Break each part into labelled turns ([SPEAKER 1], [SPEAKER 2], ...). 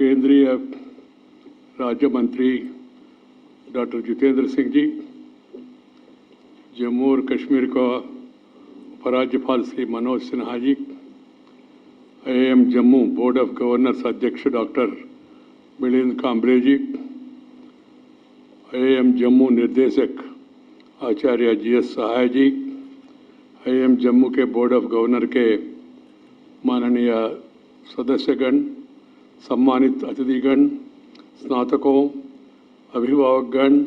[SPEAKER 1] केंद्रीय राज्य मंत्री डॉक्टर जितेंद्र सिंह जी, जम्मू और कश्मीर का उपराज्यपाल Shri Manoj Sinha ji, IIM Jammu board of governors अध्यक्ष डॉक्टर मिलिंद कांबरे जी, IIM जम्मू निर्देशक आचार्य GS सहाय जी, IIM जम्मू के बोर्ड ऑफ गवर्नर के माननीय सदस्यगण, सम्मानित अतिथिगण, स्नातकों, अभिभावकगण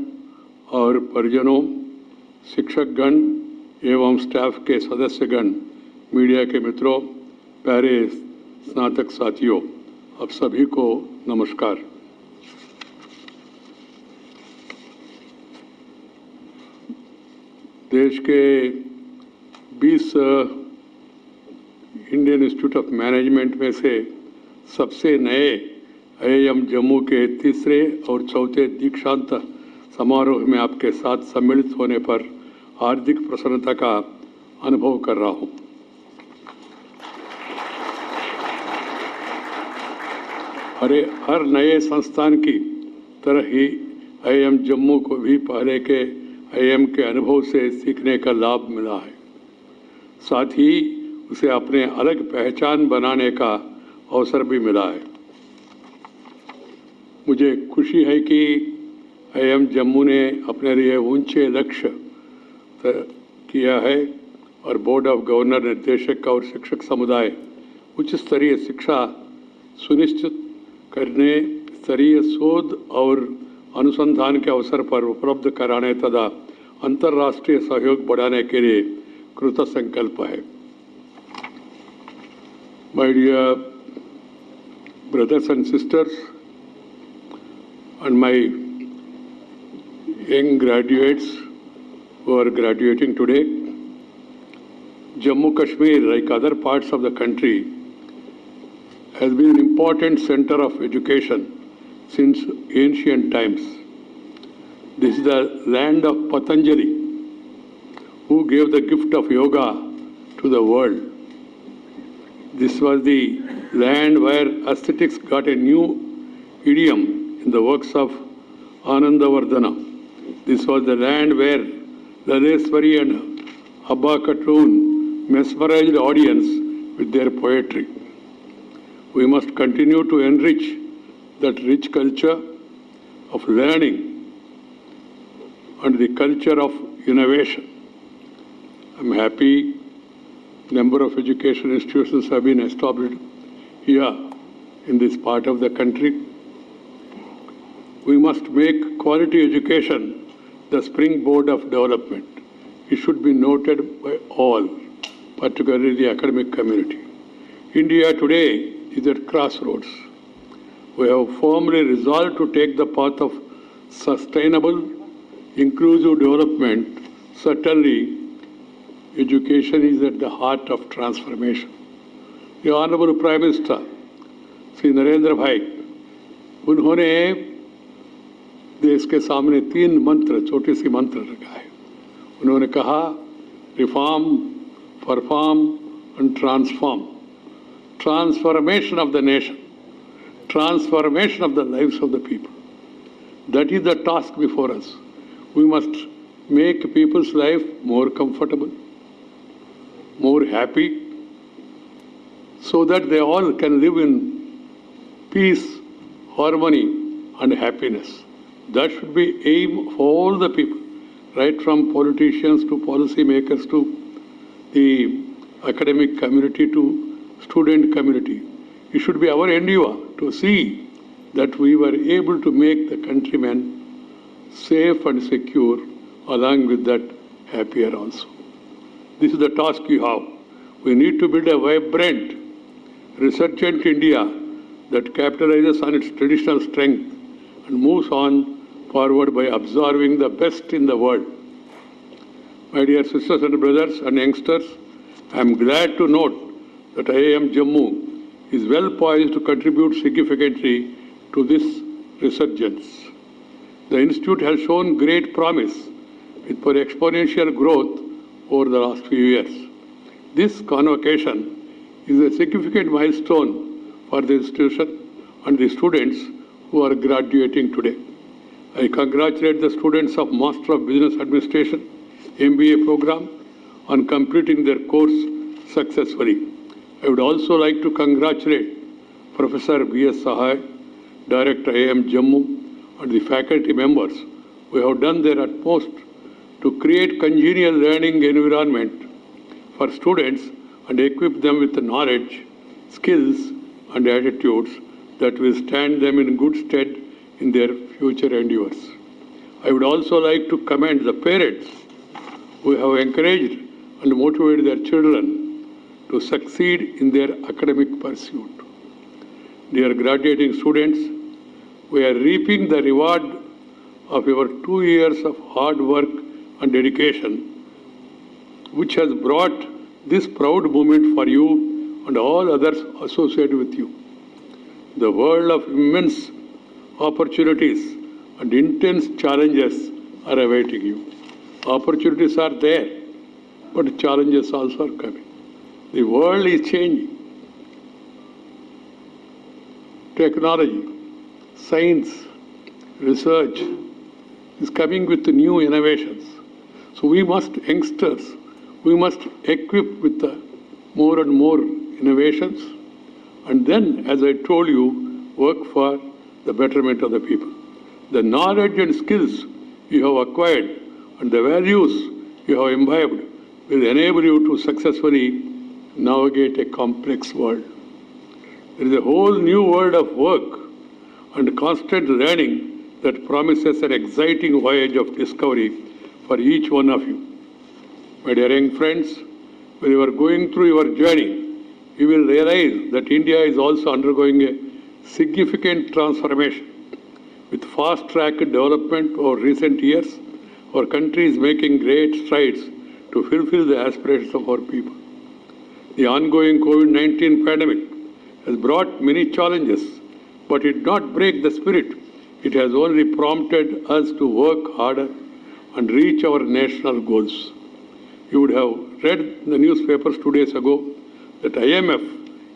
[SPEAKER 1] और परिजनों, शिक्षकगण एवं स्टाफ के सदस्यगण, मीडिया के मित्रों, प्यारे स्नातक साथियों, आप सभी को नमस्कार। देश के 20 इंडियन इंस्टीट्यूट ऑफ मैनेजमेंट में से सबसे नए IIM जम्मू के तीसरे और चौथे दीक्षांत समारोह में आपके साथ सम्मिलित होने पर हार्दिक प्रसन्नता का अनुभव कर रहा हूं। हर नए संस्थान की तरह ही IIM जम्मू को भी पहले के IIM के अनुभव से सीखने का लाभ मिला है। साथ ही उसे अपने अलग पहचान बनाने का अवसर भी मिला है। मुझे खुशी है कि IIM जम्मू ने अपने लिए ऊंचे लक्ष्य किया है और बोर्ड ऑफ गवर्नर, निर्देशक और शिक्षक समुदाय उच्च स्तरीय शिक्षा सुनिश्चित करने, स्तरीय शोध और अनुसंधान के अवसर पर उपलब्ध कराने तथा अंतर्राष्ट्रीय सहयोग बढ़ाने के लिए कृत संकल्प है। My dear brothers and sisters and my young graduates who are graduating today, Jammu Kashmir, like other parts of the country, has been an important center of education since ancient times. This is the land of Patanjali, who gave the gift of yoga to the world. This was the land where aesthetics got a new idiom in the works of Anandavardhana. This was the land where Laleswari and Abba Khatun mesmerized the audience with their poetry. We must continue to enrich that rich culture of learning and the culture of innovation. I'm happy number of education institutions have been established here in this part of the country. We must make quality education the springboard of development. It should be noted by all, particularly the academic community. India today is at crossroads. We have firmly resolved to take the path of sustainable, inclusive development. Certainly, education is at the heart of transformation. The Honorable Prime Minister, Sri Narendra Bhai, उन्होंने देश के सामने 3 मंत्र, छोटे से मंत्र रखा है. उन्होंने कहा, reform, perform and transform. Transformation of the nation, transformation of the lives of the people. That is the task before us. We must make people's life more comfortable, more happy, so that they all can live in peace, harmony, and happiness. That should be aim for all the people, right from politicians to policy makers to the academic community to student community. It should be our endeavor to see that we were able to make the countrymen safe and secure, along with that happier also. This is the task we have. We need to build a vibrant, resurgent India that capitalizes on its traditional strength and moves on forward by observing the best in the world. My dear sisters and brothers and youngsters, I am glad to note that IIM Jammu is well poised to contribute significantly to this resurgence. The institute has shown great promise for exponential growth over the last few years. This convocation is a significant milestone for the institution and the students who are graduating today. I congratulate the students of Master of Business Administration MBA program on completing their course successfully. I would also like to congratulate Professor B.S. Sahai, Director IIM Jammu, and the faculty members who have done their utmost to create congenial learning environment for students and equip them with the knowledge, skills, and attitudes that will stand them in good stead in their future endeavors. I would also like to commend the parents who have encouraged and motivated their children to succeed in their academic pursuit. Dear graduating students, we are reaping the reward of your 2 years of hard work and dedication, which has brought this proud moment for you and all others associated with you. The world of immense opportunities and intense challenges are awaiting you. Opportunities are there, but challenges also are coming. The world is changing. Technology, science, research is coming with new innovations. So we must, youngsters, we must equip with the more and more innovations, and then, as I told you, work for the betterment of the people. The knowledge and skills you have acquired and the values you have imbibed will enable you to successfully navigate a complex world. There is a whole new world of work and constant learning that promises an exciting voyage of discovery for each one of you. My dear young friends, when you are going through your journey, you will realize that India is also undergoing a significant transformation. With fast-track development over recent years, our country is making great strides to fulfill the aspirations of our people. The ongoing COVID-19 pandemic has brought many challenges, but it did not break the spirit. It has only prompted us to work harder and reach our national goals. You would have read in the newspapers 2 days ago that IMF,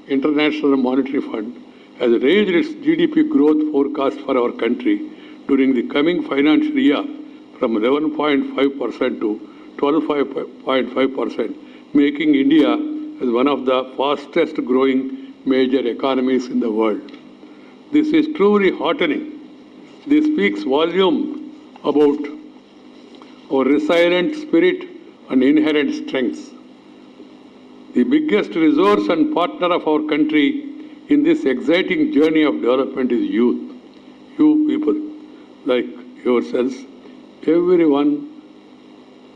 [SPEAKER 1] International Monetary Fund, has raised its GDP growth forecast for our country during the coming financial year from 11.5% to 12.5%, making India as one of the fastest growing major economies in the world. This is truly heartening. This speaks volume about our resilient spirit and inherent strengths. The biggest resource and partner of our country in this exciting journey of development is youth. You people. like yourselves, everyone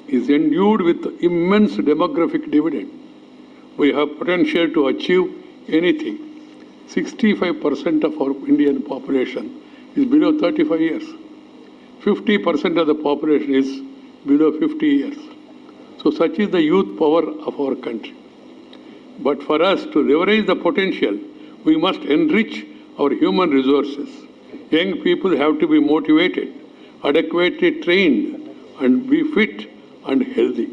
[SPEAKER 1] is endued with immense demographic dividend. We have potential to achieve anything. 65% of our Indian population is below 35 years. 50% of the population is below 50 years. So such is the youth power of our country. But for us to leverage the potential, we must enrich our human resources. Young people have to be motivated, adequately trained, and be fit and healthy.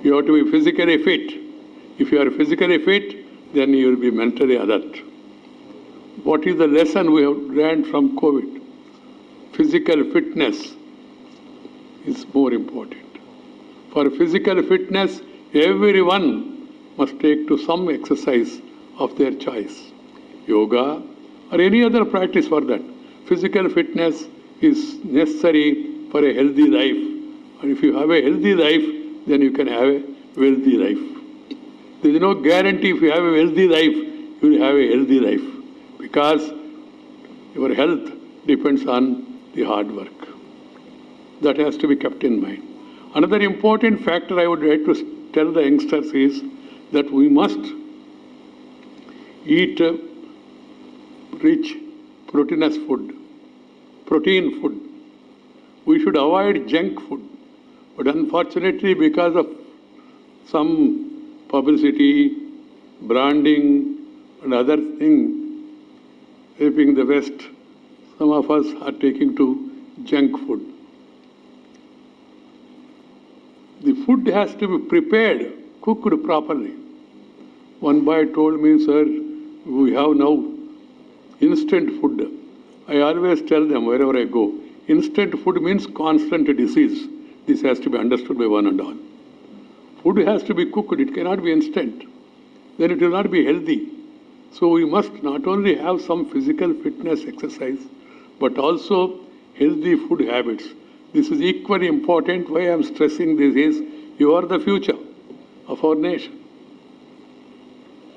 [SPEAKER 1] You have to be physically fit. If you are physically fit, then you will be mentally alert. What is the lesson we have learned from COVID? Physical fitness is more important. For physical fitness, everyone must take to some exercise of their choice. Yoga or any other practice for that. Physical fitness is necessary for a healthy life. And if you have a healthy life, then you can have a wealthy life. There is no guarantee if you have a wealthy life, you will have a healthy life. Because your health depends on the hard work. That has to be kept in mind. Another important factor I would like to tell the youngsters is that we must eat rich proteinous food, protein food. We should avoid junk food. But unfortunately, because of some publicity, branding, and other things helping the West, some of us are taking to junk food. The food has to be prepared, cooked properly. One boy told me, sir, we have now instant food. I always tell them wherever I go, instant food means constant disease. This has to be understood by one and all. Food has to be cooked, it cannot be instant. Then it will not be healthy. So we must not only have some physical fitness exercise, but also healthy food habits. This is equally important. Why I am stressing this is, you are the future of our nation.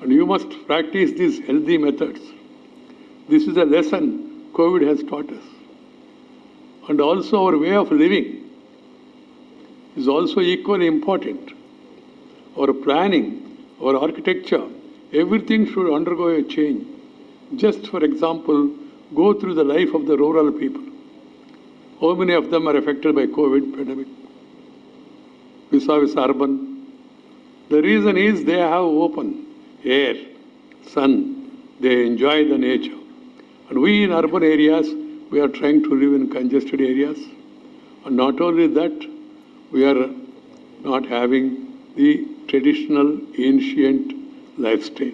[SPEAKER 1] And you must practice these healthy methods. This is a lesson COVID has taught us. And also our way of living is also equally important. Our planning, our architecture, everything should undergo a change. Just for example, go through the life of the rural people. How many of them are affected by COVID pandemic? Vis-a-vis urban. The reason is they have open air, sun, they enjoy the nature. And we in urban areas, we are trying to live in congested areas. And not only that, we are not having the traditional ancient lifestyle.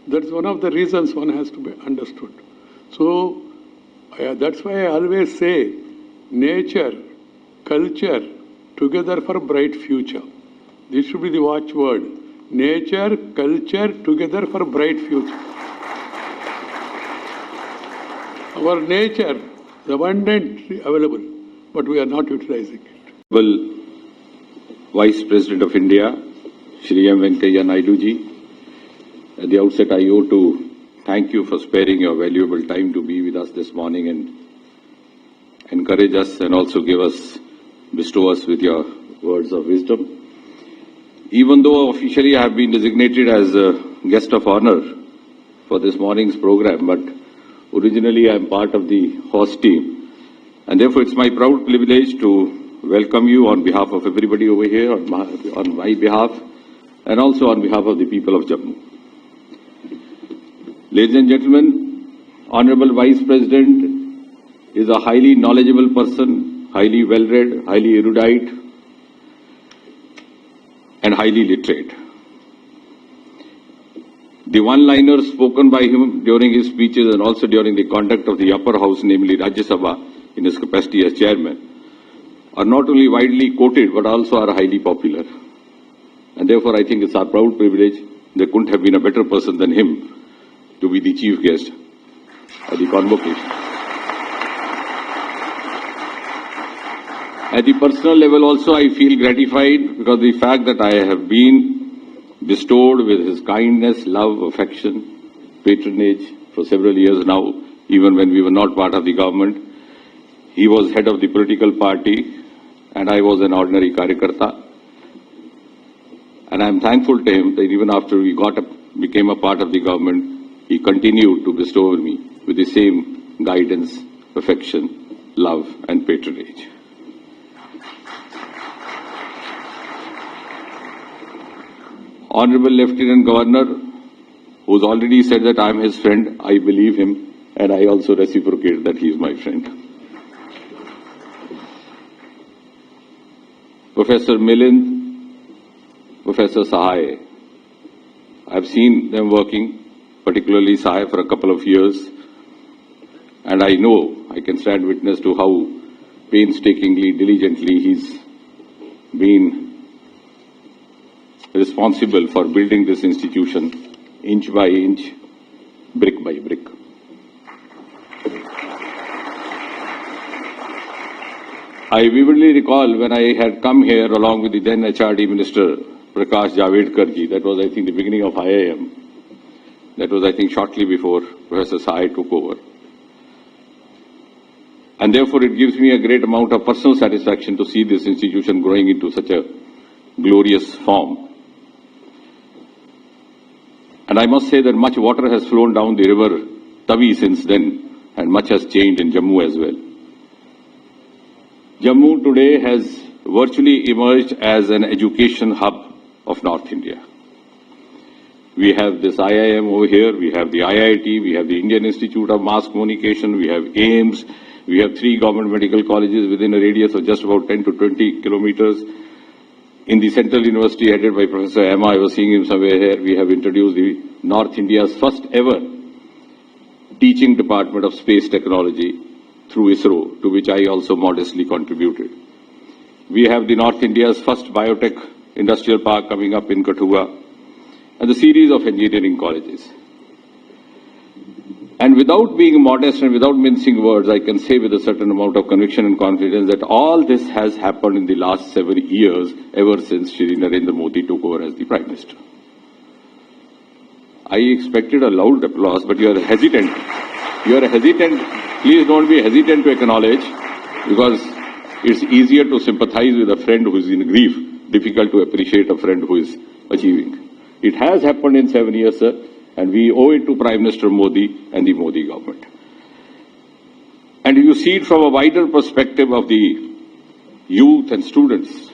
[SPEAKER 1] That's one of the reasons one has to be understood. So that's why I always say, nature, culture, together for bright future. This should be the watchword. Nature, culture, together for bright future. Our nature is abundantly available, but we are not utilizing it.
[SPEAKER 2] Well, Vice President of India, Shri M. Venkaiah Naidu ji, at the outset I owe to thank you for sparing your valuable time to be with us this morning and encourage us and also bestow us with your words of wisdom. Even though officially I have been designated as a guest of honor for this morning's program, but originally I am part of the host team, and therefore it's my proud privilege to welcome you on behalf of everybody over here, on my behalf, and also on behalf of the people of Jammu. Ladies and gentlemen, Honorable Vice President is a highly knowledgeable person, highly well-read, highly erudite, and highly literate. The one-liners spoken by him during his speeches and also during the conduct of the upper house, namely Rajya Sabha, in his capacity as chairman, are not only widely quoted but also are highly popular. And therefore I think it's our proud privilege, there couldn't have been a better person than him to be the chief guest at the convocation. At the personal level also I feel gratified because the fact that I have been bestowed with his kindness, love, affection, patronage for several years now, even when we were not part of the government, He was head of the political party, and I was an ordinary Karyakarta. And I'm thankful to him that even after we became a part of the government, he continued to bestow on me with the same guidance, affection, love, and patronage. Honorable Lieutenant Governor, who's already said that I'm his friend, I believe him, and I also reciprocate that he is my friend. Professor Milind, Professor Sahai, I've seen them working, particularly Sahai, for a couple of years, and I know, I can stand witness to how painstakingly, diligently he's been responsible for building this institution inch by inch, brick by brick. I vividly recall when I had come here along with the then HRD Minister, Prakash Javadekar ji, that was I think the beginning of IIM. That was I think shortly before Professor Sahai took over. And therefore it gives me a great amount of personal satisfaction to see this institution growing into such a glorious form. And I must say that much water has flown down the river Tavi since then, and much has changed in Jammu as well. Jammu today has virtually emerged as an education hub of North India. We have this IIM over here, we have the IIT, we have the Indian Institute of Mass Communication, we have AIIMS, we have 3 government medical colleges within a radius of just about 10 to 20 kilometers. In the Central University headed by Professor Emma, I was seeing him somewhere here, we have introduced the North India's first ever teaching department of space technology through ISRO, to which I also modestly contributed. We have the North India's first biotech industrial park coming up in Kathua, and the series of engineering colleges. And without being modest and without mincing words, I can say with a certain amount of conviction and confidence that all this has happened in the last 7 years, ever since Shri Narendra Modi took over as the Prime Minister. I expected a loud applause, but you are hesitant. You are hesitant. Please don't be hesitant to acknowledge, because it's easier to sympathize with a friend who is in grief, difficult to appreciate a friend who is achieving. It has happened in 7 years, sir, and we owe it to Prime Minister Modi and the Modi government. And you see it from a wider perspective of the youth and students.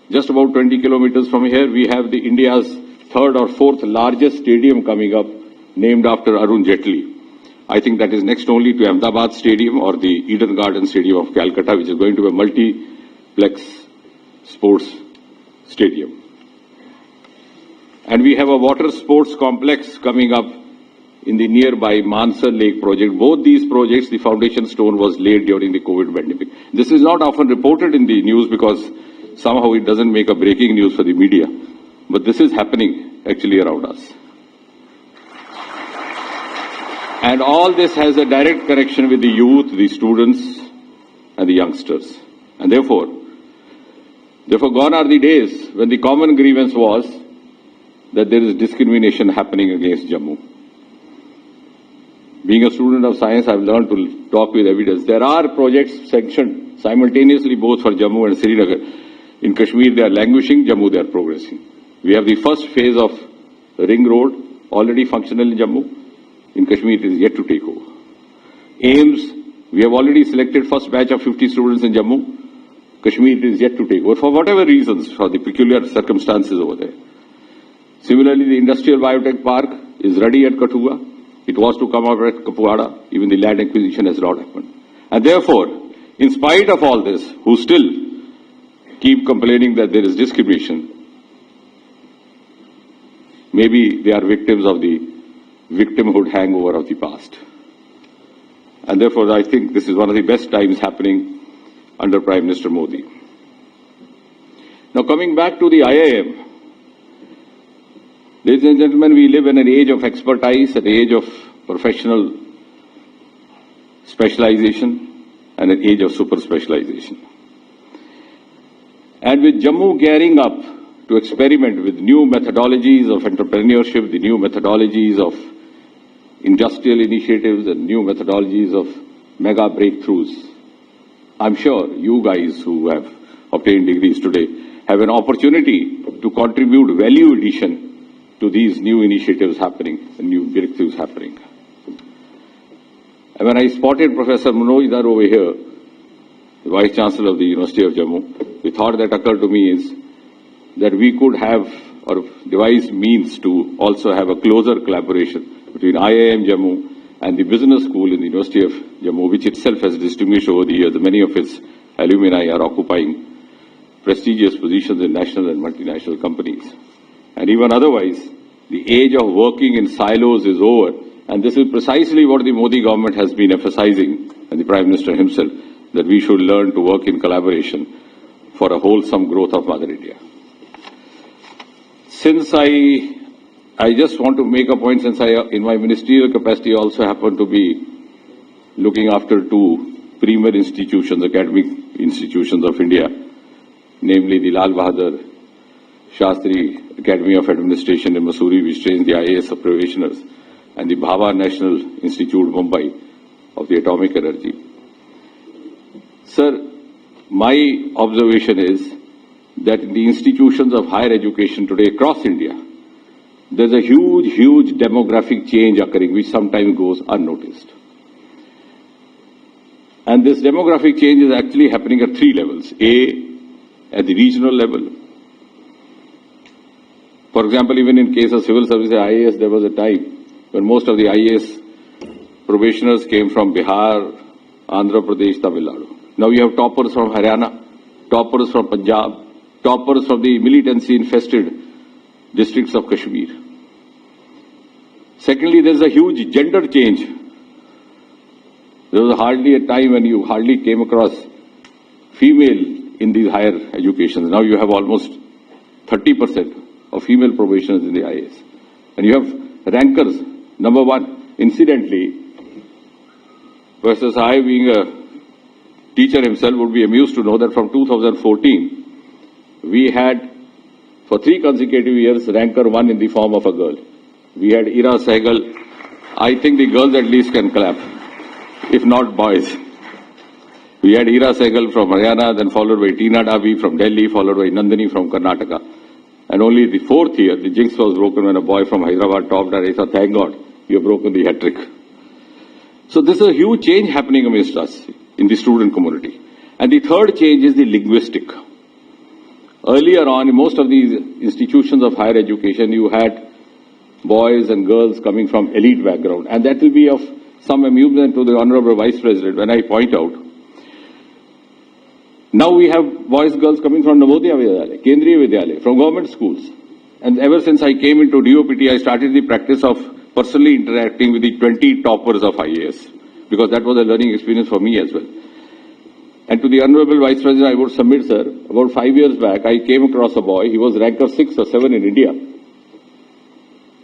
[SPEAKER 2] Just about 20 kilometers from here, we have the India's 3rd or 4th largest stadium coming up, named after Arun Jaitley. I think that is next only to Ahmedabad Stadium or the Eden Garden Stadium of Calcutta, which is going to be a multiplex sports stadium. And we have a water sports complex coming up in the nearby Mansar Lake project. Both these projects, the foundation stone was laid during the COVID pandemic. This is not often reported in the news because somehow it doesn't make a breaking news for the media. But this is happening actually around us. And all this has a direct connection with the youth, the students, and the youngsters. And therefore gone are the days when the common grievance was that there is discrimination happening against Jammu. Being a student of science, I've learned to talk with evidence. There are projects sanctioned simultaneously both for Jammu and Srinagar. In Kashmir, they are languishing. Jammu, they are progressing. We have the first phase of Ring Road already functional in Jammu. In Kashmir, it is yet to take over. AIIMS, we have already selected first batch of 50 students in Jammu. Kashmir, it is yet to take over for whatever reasons, for the peculiar circumstances over there. Similarly, the Industrial Biotech Park is ready at Kathua. It was to come up at Kapwada. Even the land acquisition has not happened. And therefore, in spite of all this, who still keep complaining that there is discrimination, maybe they are victims of the victimhood hangover of the past. And therefore, I think this is one of the best times happening under Prime Minister Modi. Now, coming back to the IIM, ladies and gentlemen, we live in an age of expertise, an age of professional specialization, and an age of super specialization. And with Jammu gearing up to experiment with new methodologies of entrepreneurship, the new methodologies of industrial initiatives and new methodologies of mega breakthroughs. I'm sure you guys who have obtained degrees today have an opportunity to contribute value addition to these new initiatives happening, and new breakthroughs happening. And when I spotted Professor Manoj Dar over here, the Vice Chancellor of the University of Jammu, the thought that occurred to me is that we could have or devise means to also have a closer collaboration between IIM Jammu and the business school in the University of Jammu, which itself has distinguished over the years. Many of its alumni are occupying prestigious positions in national and multinational companies. And even otherwise, the age of working in silos is over. And this is precisely what the Modi government has been emphasizing, and the Prime Minister himself, that we should learn to work in collaboration for a wholesome growth of Mother India. Since I just want to make a point, since in my ministerial capacity, also happen to be looking after two premier institutions, academic institutions of India, namely the Lal Bahadur Shastri Academy of Administration in Mussoorie, which trains the IAS probationers, and the Bhabha National Institute, Mumbai, of the atomic energy. Sir, my observation is that in the institutions of higher education today across India, there's a huge demographic change occurring, which sometimes goes unnoticed. And this demographic change is actually happening at three levels. A, at the regional level. For example, even in case of civil services, IAS, there was a time when most of the IAS probationers came from Bihar, Andhra Pradesh, Tamil Nadu. Now you have toppers from Haryana, toppers from Punjab, toppers from the militancy-infested districts of Kashmir. Secondly, there is a huge gender change. There was hardly a time when you hardly came across female in these higher educations. Now you have almost 30% of female probationers in the IAS. And you have rankers. Number one, incidentally, versus I being a teacher himself would be amused to know that from 2014, we had for 3 consecutive years ranker 1 in the form of a girl. We had Ira Sehgal. I think the girls at least can clap, if not boys. We had Ira Sehgal from Haryana, then followed by Tina Davi from Delhi, followed by Nandini from Karnataka. And only the 4th year, the jinx was broken when a boy from Hyderabad topped her. I thought, thank God, you have broken the hat trick. So this is a huge change happening amidst us in the student community. And the third change is the linguistic. Earlier on, in most of these institutions of higher education, you had boys and girls coming from elite background. And that will be of some amusement to the Honorable Vice President when I point out. Now we have boys, girls coming from Navodaya Vidyalaya, Kendriya Vidyalaya, from government schools. And ever since I came into DOPT, I started the practice of personally interacting with the 20 toppers of IAS, because that was a learning experience for me as well. And to the Honorable Vice President, I would submit, sir, about 5 years back, I came across a boy. He was ranker 6 or 7 in India.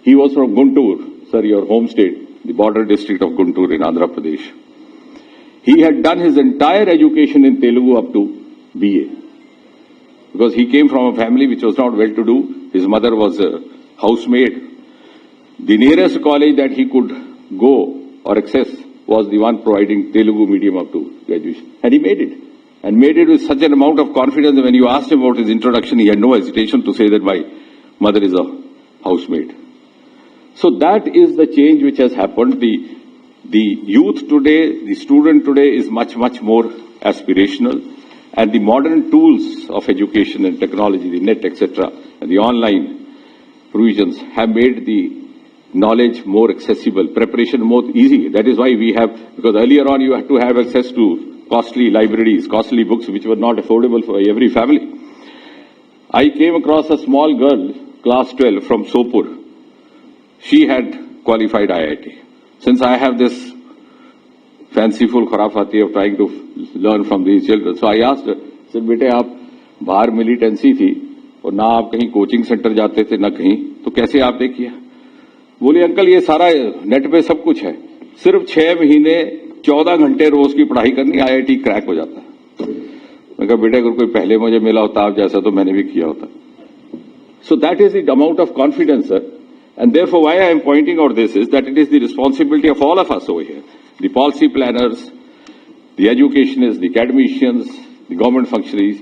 [SPEAKER 2] He was from Guntur, sir, your home state, the border district of Guntur in Andhra Pradesh. He had done his entire education in Telugu up to BA. Because he came from a family which was not well-to-do. His mother was a housemaid. The nearest college that he could go or access was the one providing Telugu medium up to graduation. And he made it. And made it with such an amount of confidence that when you asked him about his introduction, he had no hesitation to say that my mother is a housemaid. So that is the change which has happened. The youth today, the student today is much more aspirational. And the modern tools of education and technology, the net, etc., and the online provisions have made the knowledge more accessible, preparation more easy. That is why we have, because earlier on you had to have access to costly libraries, costly books which were not affordable for every family. I came across a small girl, class 12, from Sopur. She had qualified IIT. Since I have this fanciful khurafati of trying to learn from these children, so I asked her, I said, बेटे आप बाहर militancy थी और ना आप कहीं coaching centre जाते थे ना कहीं, तो कैसे आपने किया? बोले अंकल ये सारा नेट पे सब कुछ है, सिर्फ 6 महीने 14 घंटे रोज की पढ़ाई करनी, IIT क्रैक हो जाता है। मैं कहा बेटे अगर कोई पहले मुझे मिला होता आप जैसा तो मैंने भी किया होता। So that is the amount of confidence, sir. And therefore why I am pointing out this is that it is the responsibility of all of us over here, the policy planners, the educationists, the academicians, the government functionaries,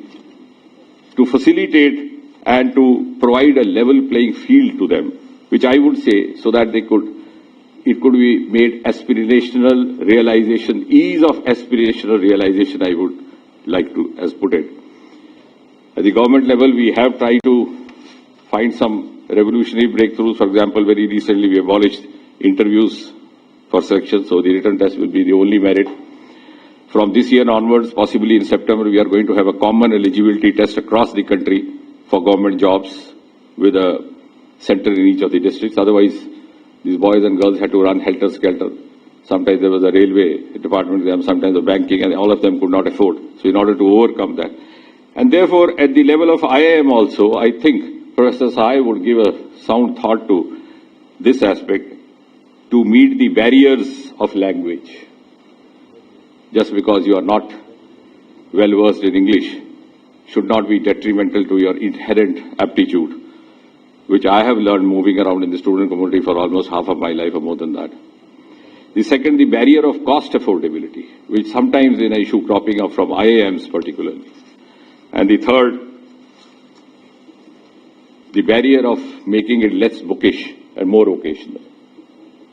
[SPEAKER 2] to facilitate and to provide a level playing field to them, which I would say so that it could be made aspirational realization, ease of aspirational realization, I would like to as put it. At the government level, we have tried to find some revolutionary breakthroughs. For example, very recently we abolished interviews for selection, so the written test will be the only merit. From this year onwards, possibly in September, we are going to have a common eligibility test across the country for government jobs with a center in each of the districts. Otherwise, these boys and girls had to run helter-skelter. Sometimes there was a railway department exam, sometimes a banking, and all of them could not afford. So in order to overcome that. And therefore, at the level of IIM also, I think Professor Sai would give a sound thought to this aspect to meet the barriers of language. Just because you are not well versed in English should not be detrimental to your inherent aptitude, which I have learned moving around in the student community for almost half of my life or more than that. The second, the barrier of cost affordability, which sometimes is an issue cropping up from IIMs particularly. And the third, the barrier of making it less bookish and more occasional.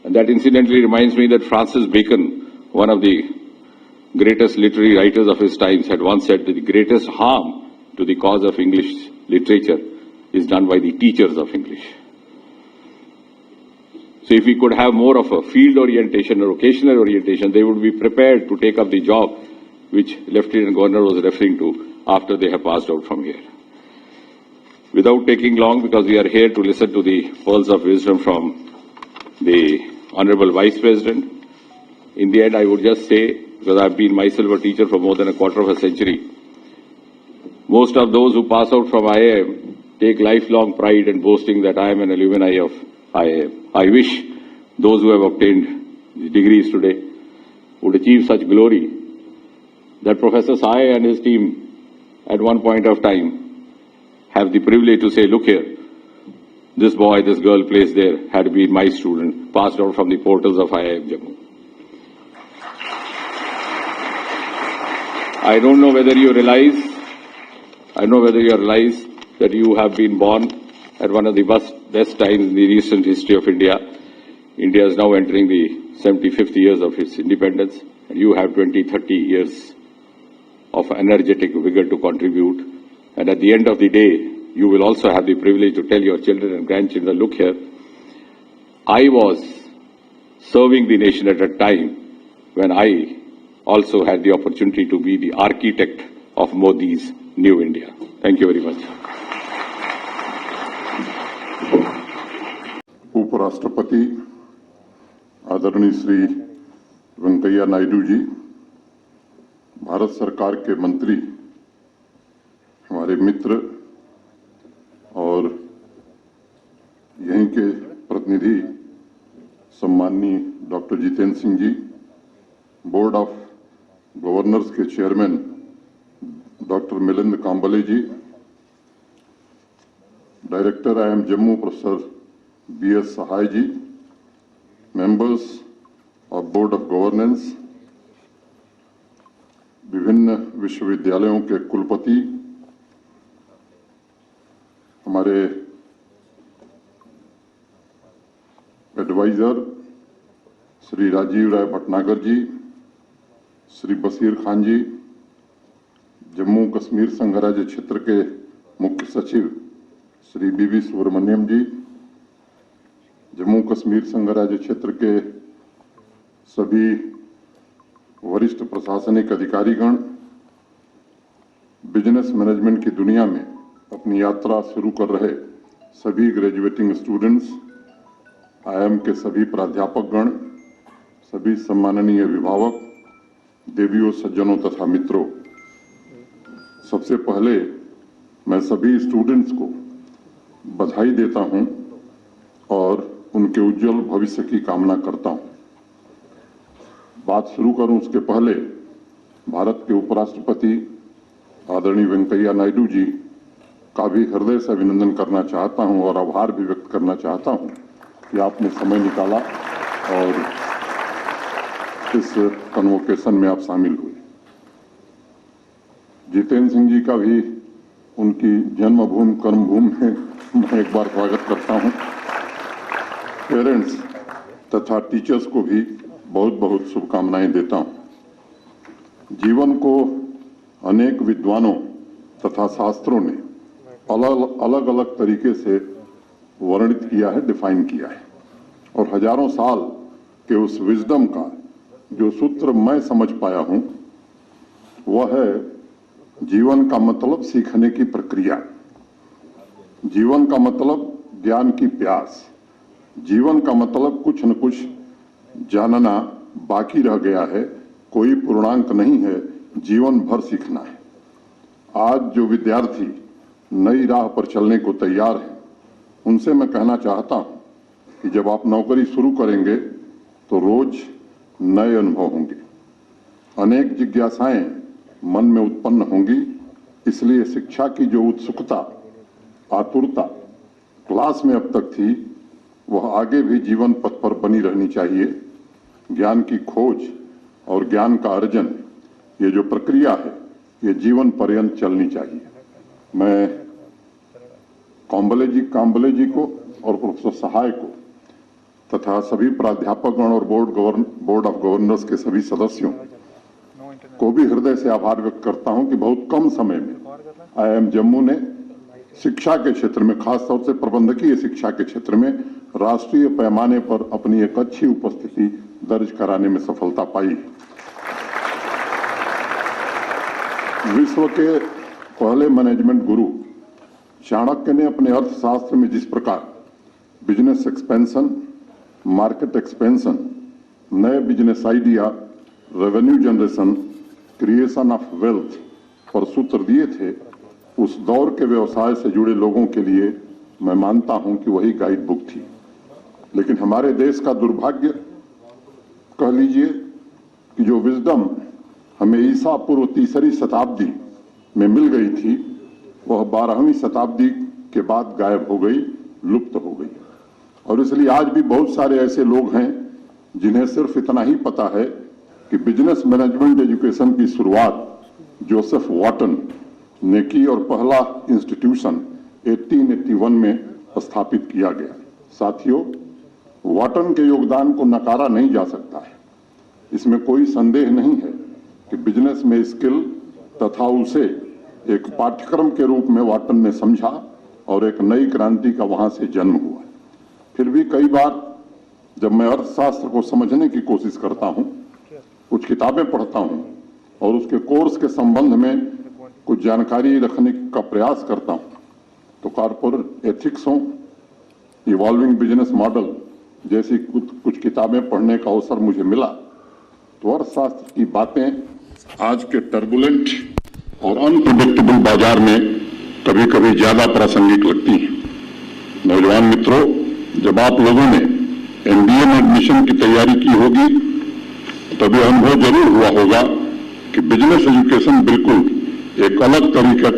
[SPEAKER 2] And that incidentally reminds me that Francis Bacon, one of the greatest literary writers of his times, had once said that the greatest harm to the cause of English literature is done by the teachers of English. So if we could have more of a field orientation or occasional orientation, they would be prepared to take up the job which Lieutenant Governor was referring to after they have passed out from here. Without taking long, because we are here to listen to the pearls of wisdom from the Honorable Vice President, in the end I would just say, because I've been myself a teacher for more than a quarter of a century, most of those who pass out from IIM take lifelong pride in boasting that I am an alumni of IIM. I wish those who have obtained degrees today would achieve such glory that Professor Sai and his team at one point of time have the privilege to say, look here, this boy, this girl placed there had been my student, passed out from the portals of IIM Jammu. I don't know whether you realize that you have been born at one of the best times in the recent history of India. India is now entering the 75th years of its independence, and you have 20, 30 years of energetic vigor to contribute. And at the end of the day, you will also have the privilege to tell your children and grandchildren, look here, I was serving the nation at a time when I also had the opportunity to be the architect of Modi's new India. Thank you very much.
[SPEAKER 3] उपराष्ट्रपति आदरणीय श्री वेंकैया नायडू जी, भारत सरकार के मंत्री, हमारे मित्र और यहीं के प्रतिनिधि सम्माननीय doctor Jitendra Singh ji, board of governors के chairman doctor Milind Kamble ji, director IIM Jammu professor BS Sahay ji, members of board of governance, विभिन्न विश्वविद्यालयों के कुलपति, हमारे एडवाइजर श्री राजीव राय भटनागर जी, श्री बशीर खान जी, जम्मू कश्मीर संघ राज्य क्षेत्र के मुख्य सचिव श्री BV सुब्रमण्यम जी, जम्मू कश्मीर संघ राज्य क्षेत्र के सभी वरिष्ठ प्रशासनिक अधिकारीगण, बिजनेस मैनेजमेंट की दुनिया में अपनी यात्रा शुरू कर रहे सभी ग्रेजुएटिंग स्टूडेंट्स, IIM के सभी प्राध्यापकगण, सभी सम्माननीय अभिभावक, देवियों, सज्जनों तथा मित्रों, सबसे पहले मैं सभी स्टूडेंट्स को बधाई देता हूं और उनके उज्जवल भविष्य की कामना करता हूं। बात शुरू करूं उसके पहले भारत के उपराष्ट्रपति आदरणीय वेंकैया नायडू जी का भी हृदय से अभिनंदन करना चाहता हूं और आभार भी व्यक्त करना चाहता हूं कि आपने समय निकाला और इस कन्वोकेशन में आप शामिल हुए। जितेंद्र सिंह जी का भी उनकी जन्मभूमि कर्मभूमि में मैं एक बार स्वागत करता हूं। पेरेंट्स तथा टीचर्स को भी बहुत बहुत शुभकामनाएं देता हूं। जीवन को अनेक विद्वानों तथा शास्त्रों ने अलग अलग तरीके से वर्णित किया है, डिफाइन किया है, और हजारों साल के उस विजडम का जो सूत्र मैं समझ पाया हूं वह है जीवन का मतलब सीखने की प्रक्रिया, जीवन का मतलब ज्ञान की प्यास, जीवन का मतलब कुछ न कुछ जानना बाकी रह गया है, कोई पूर्णांक नहीं है, जीवन भर सीखना है। आज जो विद्यार्थी नई राह पर चलने को तैयार हैं, उनसे मैं कहना चाहता हूं कि जब आप नौकरी शुरू करेंगे तो रोज नए अनुभव होंगे, अनेक जिज्ञासाएं मन में उत्पन्न होंगी। इसलिए शिक्षा की जो उत्सुकता, आतुरता क्लास में अब तक थी, वह आगे भी जीवन पथ पर बनी रहनी चाहिए। ज्ञान की खोज और ज्ञान का अर्जन, ये जो प्रक्रिया है, ये जीवन पर्यंत चलनी चाहिए। मैं काम्बले जी को और प्रोफेसर सहाय को तथा सभी प्राध्यापकगण और बोर्ड ऑफ गवर्नर्स के सभी सदस्यों को भी हृदय से आभार व्यक्त करता हूं कि बहुत कम समय में IIM जम्मू ने शिक्षा के क्षेत्र में, खासतौर से प्रबंधकीय शिक्षा के क्षेत्र में राष्ट्रीय पैमाने पर अपनी एक अच्छी उपस्थिति दर्ज कराने में सफलता पाई। विश्व के पहले मैनेजमेंट गुरु चाणक्य ने अपने अर्थशास्त्र में जिस प्रकार बिजनेस एक्सपेंशन, मार्केट एक्सपेंशन, नए business idea, revenue generation, creation of wealth पर सूत्र दिए थे, उस दौर के व्यवसाय से जुड़े लोगों के लिए मैं मानता हूं कि वही गाइड बुक थी। लेकिन हमारे देश का दुर्भाग्य कह लीजिए कि जो विजडम हमें ईसा पूर्व 3री शताब्दी में मिल गई थी, वह 12वीं शताब्दी के बाद गायब हो गई, लुप्त हो गई। और इसलिए आज भी बहुत सारे ऐसे लोग हैं जिन्हें सिर्फ इतना ही पता है कि बिजनेस मैनेजमेंट एजुकेशन की शुरुआत जोसेफ वाटन ने की और पहला इंस्टीट्यूशन 1881 में स्थापित किया गया। साथियों, वाटन के योगदान को नकारा नहीं जा सकता है। इसमें कोई संदेह नहीं है कि बिजनेस में स्किल तथा उसे एक पाठ्यक्रम के रूप में वाटन ने समझा और एक नई क्रांति का वहां से जन्म हुआ। फिर भी कई बार जब मैं अर्थशास्त्र को समझने की कोशिश करता हूं, कुछ किताबें पढ़ता हूं और उसके कोर्स के संबंध में कुछ जानकारी रखने का प्रयास करता हूं, तो कॉर्पोरेट एथिक्स हो, इवॉल्विंग बिजनेस मॉडल जैसी कुछ किताबें पढ़ने का अवसर मुझे मिला, तो अर्थशास्त्र की बातें आज के टर्बुलेंट और अनप्रेडिक्टेबल बाजार में कभी कभी ज्यादा प्रासंगिक लगती हैं। नौजवान मित्रों, जब आप लोगों ने MBA में एडमिशन की तैयारी की होगी, तभी अनुभव जरूर हुआ होगा कि बिजनेस एजुकेशन बिल्कुल एक अलग तरीके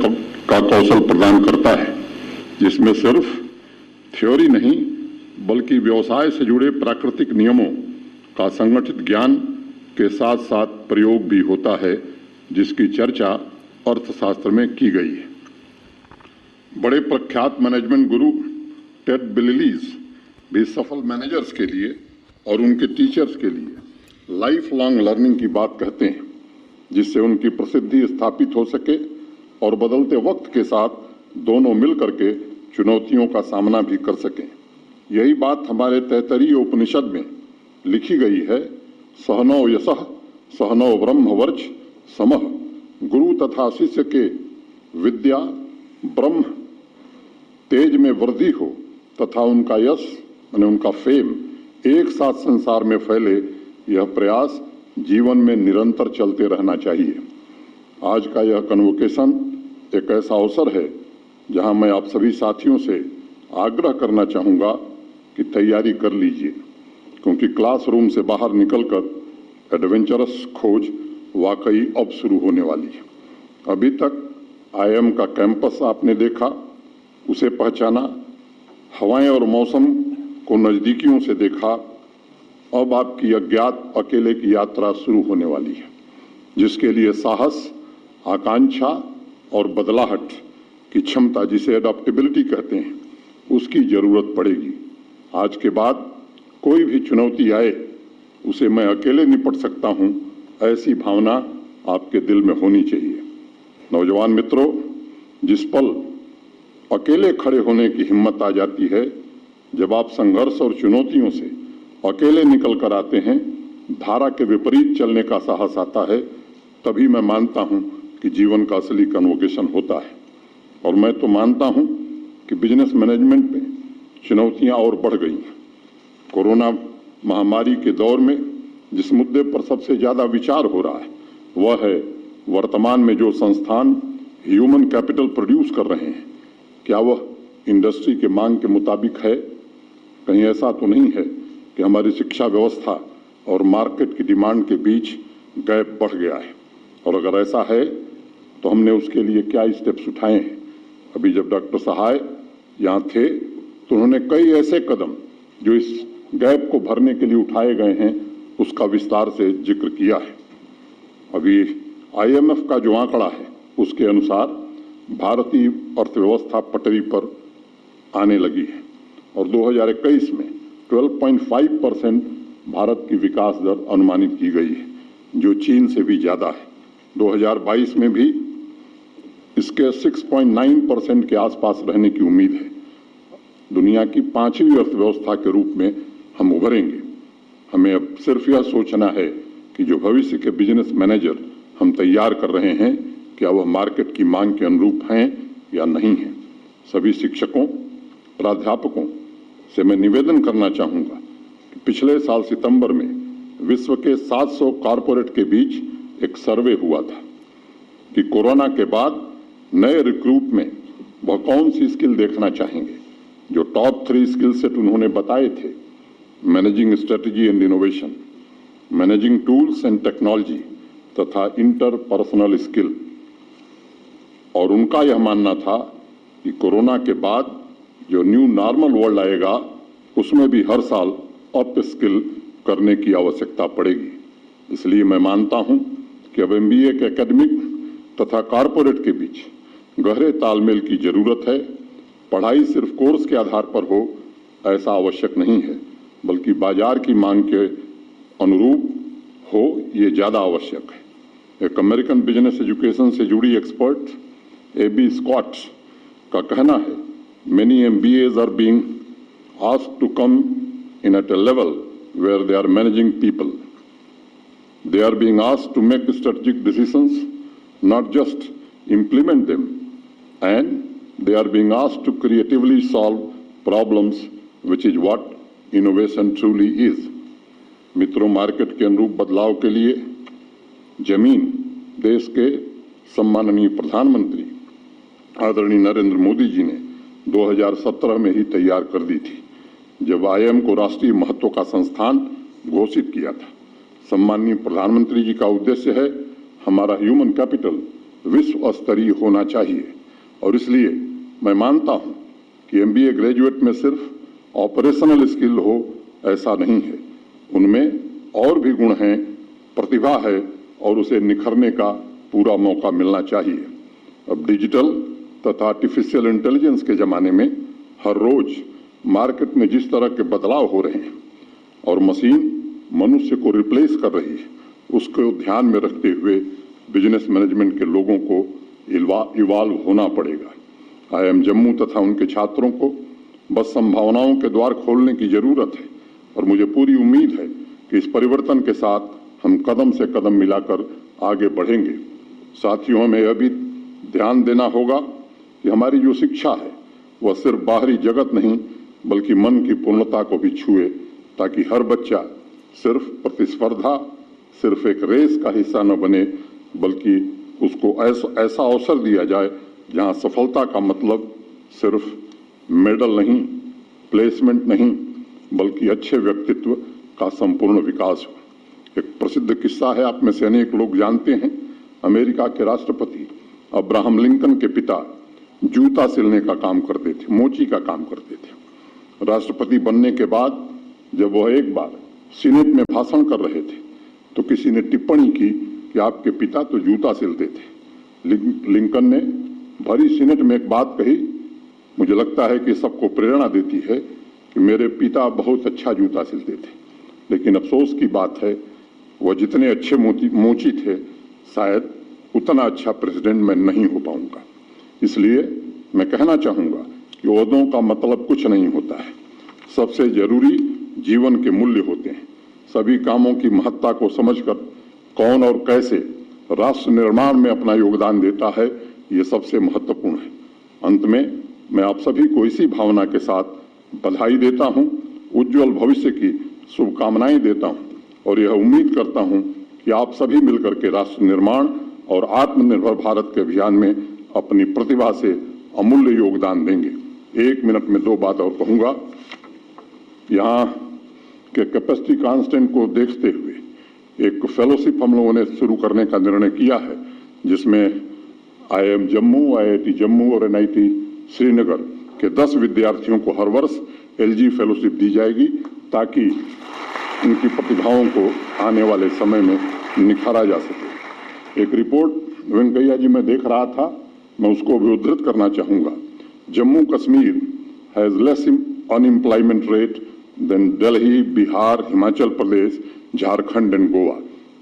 [SPEAKER 3] का कौशल प्रदान करता है, जिसमें सिर्फ थ्योरी नहीं बल्कि व्यवसाय से जुड़े प्राकृतिक नियमों का संगठित ज्ञान के साथ साथ प्रयोग भी होता है, जिसकी चर्चा अर्थशास्त्र में की गई है। बड़े प्रख्यात मैनेजमेंट गुरु टेड बिलिलीज भी सफल मैनेजर्स के लिए और उनके टीचर्स के लिए लाइफ लॉन्ग लर्निंग की बात कहते हैं, जिससे उनकी प्रसिद्धि स्थापित हो सके और बदलते वक्त के साथ दोनों मिलकर के चुनौतियों का सामना भी कर सकें। यही बात हमारे तैत्तरीय उपनिषद में लिखी गई है। सहनौ यशः सहनौ ब्रह्मवर्च समः। गुरु तथा शिष्य के विद्या ब्रह्म तेज में वृद्धि हो तथा उनका यश यानी उनका फेम एक साथ संसार में फैले, यह प्रयास जीवन में निरंतर चलते रहना चाहिए। आज का यह कन्वोकेशन एक ऐसा अवसर है जहां मैं आप सभी साथियों से आग्रह करना चाहूँगा कि तैयारी कर लीजिए, क्योंकि क्लासरूम से बाहर निकलकर एडवेंचरस खोज वाकई अब शुरू होने वाली है। अभी तक IIM का कैंपस आपने देखा, उसे पहचाना, हवाएं और मौसम को नज़दीकियों से देखा। अब आपकी अज्ञात अकेले की यात्रा शुरू होने वाली है, जिसके लिए साहस, आकांक्षा और बदलाहट की क्षमता, जिसे एडॉप्टेबिलिटी कहते हैं, उसकी जरूरत पड़ेगी। आज के बाद कोई भी चुनौती आए उसे मैं अकेले निपट सकता हूं, ऐसी भावना आपके दिल में होनी चाहिए। नौजवान मित्रों, जिस पल अकेले खड़े होने की हिम्मत आ जाती है, जब आप संघर्ष और चुनौतियों से अकेले निकल कर आते हैं, धारा के विपरीत चलने का साहस आता है, तभी मैं मानता हूं कि जीवन का असली कन्वोकेशन होता है। और मैं तो मानता हूं कि बिजनेस मैनेजमेंट में चुनौतियां और बढ़ गई हैं। कोरोना महामारी के दौर में जिस मुद्दे पर सबसे ज्यादा विचार हो रहा है वह है वर्तमान में जो संस्थान ह्यूमन कैपिटल प्रोड्यूस कर रहे हैं, क्या वह इंडस्ट्री के मांग के मुताबिक है? कहीं ऐसा तो नहीं है कि हमारी शिक्षा व्यवस्था और मार्केट की डिमांड के बीच गैप बढ़ गया है? और अगर ऐसा है तो हमने उसके लिए क्या स्टेप्स उठाए हैं? अभी जब डॉक्टर सहाय यहाँ थे तो उन्होंने कई ऐसे कदम जो इस गैप को भरने के लिए उठाए गए हैं उसका विस्तार से जिक्र किया है। अभी IMF का जो आंकड़ा है उसके अनुसार भारतीय अर्थव्यवस्था पटरी पर आने लगी है और 2021 में 12.5% भारत की विकास दर अनुमानित की गई है, जो चीन से भी ज्यादा है। 2022 में भी इसके 6.9% के आसपास रहने की उम्मीद है। दुनिया की 5वीं अर्थव्यवस्था के रूप में हम उभरेंगे। हमें अब सिर्फ यह सोचना है कि जो भविष्य के बिजनेस मैनेजर हम तैयार कर रहे हैं, क्या वह मार्केट की मांग के अनुरूप हैं या नहीं है। सभी शिक्षकों, प्राध्यापकों से मैं निवेदन करना चाहूंगा कि पिछले साल सितंबर में विश्व के 700 कॉरपोरेट के बीच एक सर्वे हुआ था कि कोरोना के बाद नए रिक्रूट में वह कौन सी स्किल देखना चाहेंगे। जो टॉप 3 स्किल सेट उन्होंने बताए थे, managing strategy and innovation, managing tools and technology तथा इंटरपर्सनल स्किल। और उनका यह मानना था कि कोरोना के बाद जो न्यू नॉर्मल वर्ल्ड आएगा उसमें भी हर साल अप स्किल करने की आवश्यकता पड़ेगी। इसलिए मैं मानता हूं कि अब MBA के एकेडमिक तथा कॉरपोरेट के बीच गहरे तालमेल की जरूरत है। पढ़ाई सिर्फ कोर्स के आधार पर हो ऐसा आवश्यक नहीं है, बल्कि बाजार की मांग के अनुरूप हो, ये ज्यादा आवश्यक है। एक अमेरिकन बिजनेस एजुकेशन से जुड़ी एक्सपर्ट AB स्कॉट का कहना है, many MBAs are being asked to come in at a level where they are managing people. They are being asked to make strategic decisions, not just implement them, and they are being asked to creatively solve problems, which is what innovation truly is. मित्रों, market के अनुरूप बदलाव के लिए जमीन देश के सम्माननीय प्रधानमंत्री आदरणीय नरेंद्र मोदी जी ने 2017 में ही तैयार कर दी थी, जब IIM को राष्ट्रीय महत्व का संस्थान घोषित किया था। सम्माननीय प्रधानमंत्री जी का उद्देश्य है हमारा ह्यूमन कैपिटल विश्व स्तरीय होना चाहिए और इसलिए मैं मानता हूं कि MBA ग्रेजुएट में सिर्फ ऑपरेशनल स्किल हो ऐसा नहीं है, उनमें और भी गुण हैं, प्रतिभा है और उसे निखरने का पूरा मौका मिलना चाहिए। अब डिजिटल तथा आर्टिफिशियल इंटेलिजेंस के जमाने में हर रोज मार्केट में जिस तरह के बदलाव हो रहे हैं और मशीन मनुष्य को रिप्लेस कर रही है, उसको ध्यान में रखते हुए बिजनेस मैनेजमेंट के लोगों को इवॉल्व होना पड़ेगा। IIM जम्मू तथा उनके छात्रों को बस संभावनाओं के द्वार खोलने की जरूरत है और मुझे पूरी उम्मीद है कि इस परिवर्तन के साथ हम कदम से कदम मिलाकर आगे बढ़ेंगे। साथियों, हमें यह भी ध्यान देना होगा कि हमारी जो शिक्षा है वह सिर्फ बाहरी जगत नहीं बल्कि मन की पूर्णता को भी छुए, ताकि हर बच्चा सिर्फ प्रतिस्पर्धा, सिर्फ एक रेस का हिस्सा न बने, बल्कि उसको ऐसा अवसर दिया जाए जहां सफलता का मतलब सिर्फ मेडल नहीं, प्लेसमेंट नहीं, बल्कि अच्छे व्यक्तित्व का संपूर्ण विकास हो। एक प्रसिद्ध किस्सा है, आप में से अनेक लोग जानते हैं। अमेरिका के राष्ट्रपति अब्राहम लिंकन के पिता जूता सिलने का काम करते थे, मोची का काम करते थे। राष्ट्रपति बनने के बाद जब वह एक बार सीनेट में भाषण कर रहे थे तो किसी ने टिप्पणी की कि आपके पिता तो जूता सिलते थे। लिंकन ने भरी सीनेट में एक बात कही, मुझे लगता है कि सबको प्रेरणा देती है कि मेरे पिता बहुत अच्छा जूता सिलते थे, लेकिन अफसोस की बात है वह जितने अच्छे मोची थे शायद उतना अच्छा प्रेसिडेंट मैं नहीं हो पाऊंगा। इसलिए मैं कहना चाहूंगा कि ओहदों का मतलब कुछ नहीं होता है, सबसे जरूरी जीवन के मूल्य होते हैं। सभी कामों की महत्ता को समझकर कौन और कैसे राष्ट्र निर्माण में अपना योगदान देता है, ये सबसे महत्वपूर्ण है। अंत में मैं आप सभी को इसी भावना के साथ बधाई देता हूं, उज्जवल भविष्य की शुभकामनाएं देता हूं और यह उम्मीद करता हूं कि आप सभी मिलकर के राष्ट्र निर्माण और आत्मनिर्भर भारत के अभियान में अपनी प्रतिभा से अमूल्य योगदान देंगे। 1 मिनट में 2 बात और कहूंगा। यहाँ के कैपेसिटी कांस्टेंट को देखते हुए एक फेलोशिप हम लोगों ने शुरू करने का निर्णय किया है, जिसमें IIM जम्मू, IIT जम्मू और NIT श्रीनगर के 10 विद्यार्थियों को हर वर्ष LG फेलोशिप दी जाएगी, ताकि उनकी प्रतिभाओं को आने वाले समय में निखारा जा सके। एक रिपोर्ट वेंकैया जी मैं देख रहा था, मैं उसको भी उद्धृत करना चाहूंगा। Jammu Kashmir has less unemployment rate than Delhi, Bihar, Himachal Pradesh, Jharkhand and Goa.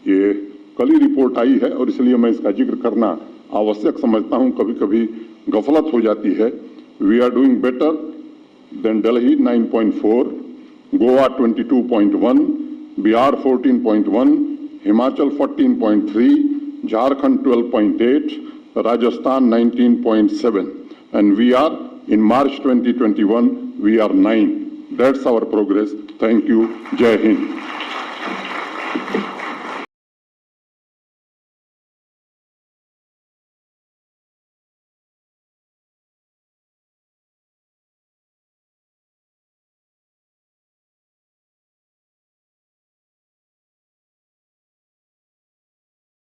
[SPEAKER 3] ये कल ही रिपोर्ट आई है और इसलिए मैं इसका जिक्र करना आवश्यक समझता हूं। कभी कभी गफलत हो जाती है। We are doing better than Delhi 9.4, Goa 22.1, Bihar 14.1, Himachal 14.3, Jharkhand 12.8, Rajasthan 19.7, and we are in March 2021 we are 9. That's our progress. Thank you. Jai Hind.